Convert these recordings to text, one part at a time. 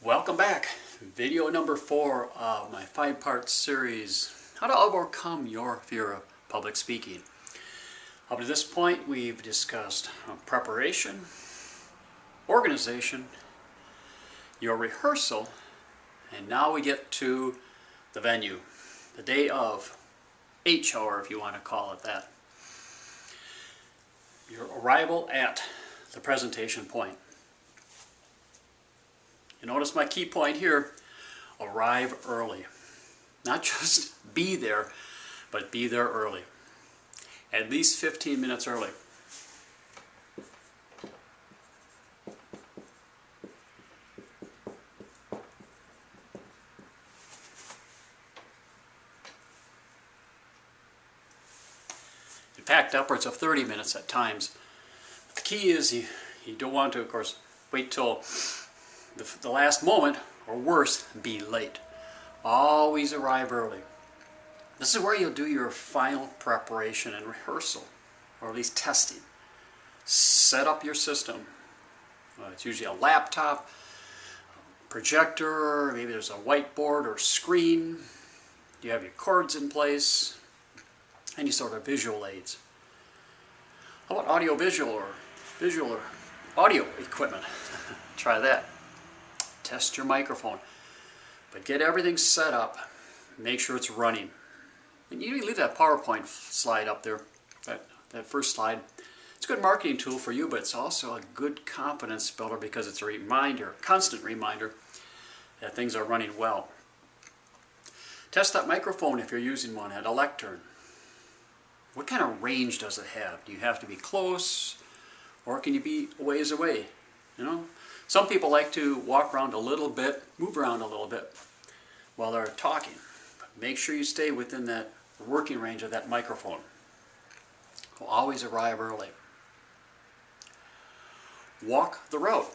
Welcome back. Video number 4 of my 5-part series, How to Overcome Your Fear of Public Speaking. Up to this point, we've discussed preparation, organization, your rehearsal, and now we get to the venue, the day of, H hour if you want to call it that. Your arrival at the presentation point. You notice my key point here, arrive early. Not just be there, but be there early. At least 15 minutes early. In fact, upwards of 30 minutes at times. But the key is you don't want to, of course, wait till the last moment, or worse, be late. Always arrive early. This is where you'll do your final preparation and rehearsal, or at least testing. Set up your system. It's usually a laptop, projector, maybe there's a whiteboard or screen. You have your cords in place, any sort of visual aids. How about audio-visual or visual or audio equipment? Try that. Test your microphone, but get everything set up. Make sure it's running. And you leave that PowerPoint slide up there, that first slide. It's a good marketing tool for you, but it's also a good confidence builder because it's a reminder, constant reminder that things are running well. Test that microphone if you're using one at a lectern. What kind of range does it have? Do you have to be close, or can you be a ways away? You know? Some people like to walk around a little bit, move around a little bit while they're talking. But make sure you stay within that working range of that microphone. Always arrive early. Walk the route.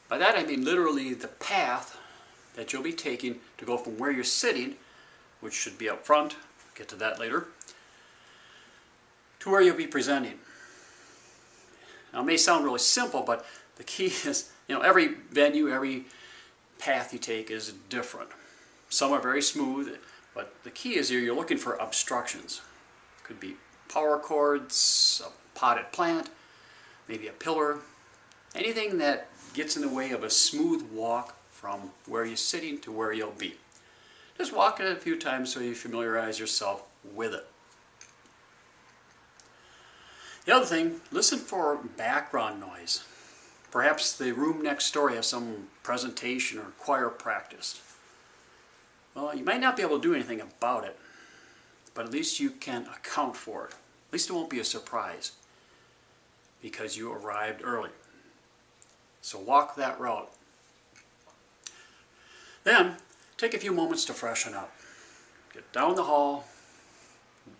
By that I mean literally the path that you'll be taking to go from where you're sitting, which should be up front, get to that later, to where you'll be presenting. Now it may sound really simple, but the key is, every venue, every path you take is different. Some are very smooth, but the key is you're looking for obstructions. Could be power cords, a potted plant, maybe a pillar, anything that gets in the way of a smooth walk from where you're sitting to where you'll be. Just walk it a few times so you familiarize yourself with it. The other thing, listen for background noise. Perhaps the room next door has some presentation or choir practice. Well, you might not be able to do anything about it, but at least you can account for it. At least it won't be a surprise because you arrived early. So walk that route. Then, take a few moments to freshen up. Get down the hall,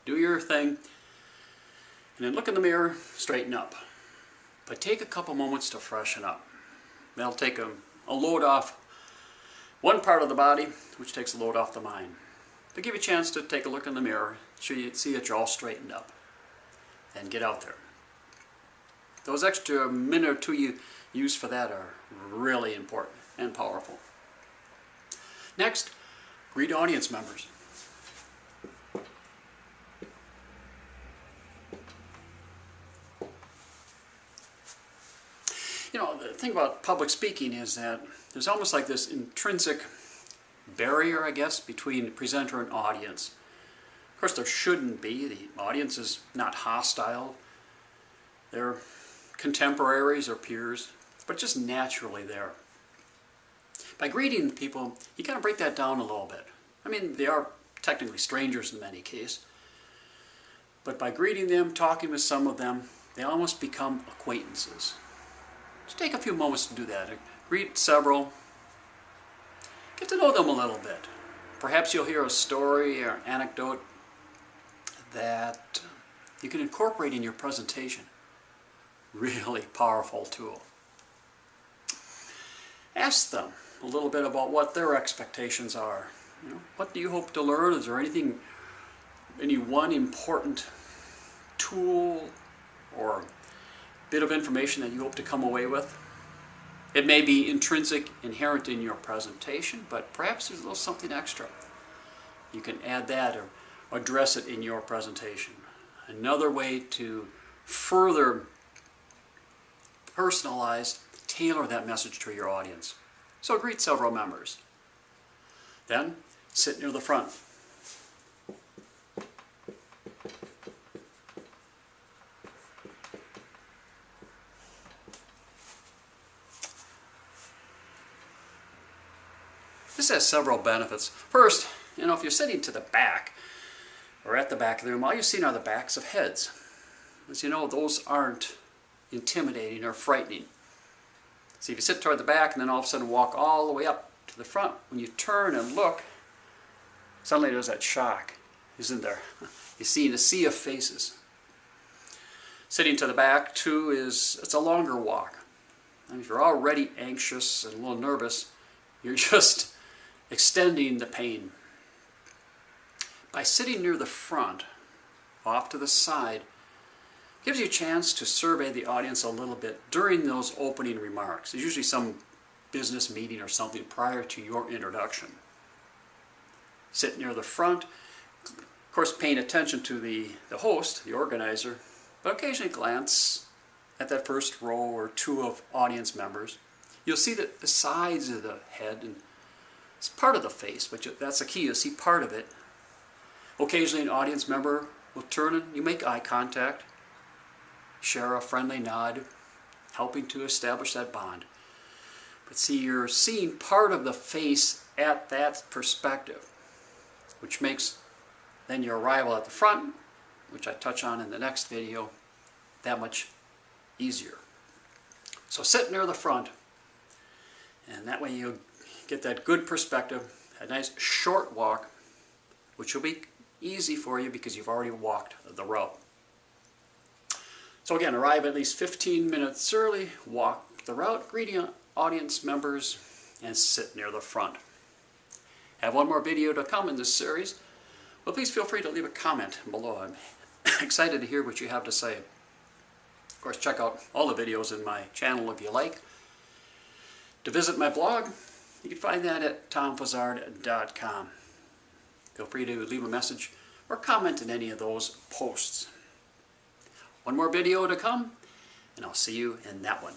do your thing, and then look in the mirror, straighten up. But take a couple moments to freshen up. That'll take a load off one part of the body, which takes a load off the mind. But give you a chance to take a look in the mirror, see that you're all straightened up. Then get out there. Those extra minute or two you use for that are really important and powerful. Next, greet audience members. The thing about public speaking is that there's almost like this intrinsic barrier, I guess, between the presenter and audience. Of course, there shouldn't be. The audience is not hostile. They're contemporaries or peers, but just naturally there. By greeting people, you kind of break that down a little bit. I mean, they are technically strangers in many cases, but by greeting them, talking with some of them, they almost become acquaintances. Just take a few moments to do that. Greet several. Get to know them a little bit. Perhaps you'll hear a story or an anecdote that you can incorporate in your presentation. Really powerful tool. Ask them a little bit about what their expectations are. What do you hope to learn? Is there anything any one important tool or bit of information that you hope to come away with? It may be intrinsic, inherent in your presentation, but perhaps there's a little something extra. You can add that or address it in your presentation. Another way to further personalize, tailor that message to your audience. So greet several members. Then sit near the front. This has several benefits. First, if you're sitting to the back or at the back of the room, all you've seen are the backs of heads. As you know, those aren't intimidating or frightening. See, if you sit toward the back and then all of a sudden walk all the way up to the front, when you turn and look, suddenly there's that shock, isn't there? You see a sea of faces. Sitting to the back, too, it's a longer walk. And if you're already anxious and a little nervous, you're just extending the pain. By sitting near the front, off to the side, gives you a chance to survey the audience a little bit during those opening remarks. There's usually some business meeting or something prior to your introduction. Sit near the front, of course paying attention to the host, the organizer, but occasionally glance at that first row or two of audience members. You'll see that the sides of the head, and it's part of the face, but that's the key, you'll see part of it. Occasionally an audience member will turn and you make eye contact, share a friendly nod, helping to establish that bond. But see, you're seeing part of the face at that perspective, which makes then your arrival at the front, which I touch on in the next video, that much easier. So sit near the front, and that way you'll get that good perspective, a nice short walk, which will be easy for you because you've already walked the route. So again, arrive at least 15 minutes early, walk the route, greeting audience members, and sit near the front. Have one more video to come in this series. Well, please feel free to leave a comment below. I'm excited to hear what you have to say. Of course, check out all the videos in my channel if you like. To visit my blog, you can find that at tomfazard.com. Feel free to leave a message or comment in any of those posts. One more video to come, and I'll see you in that one.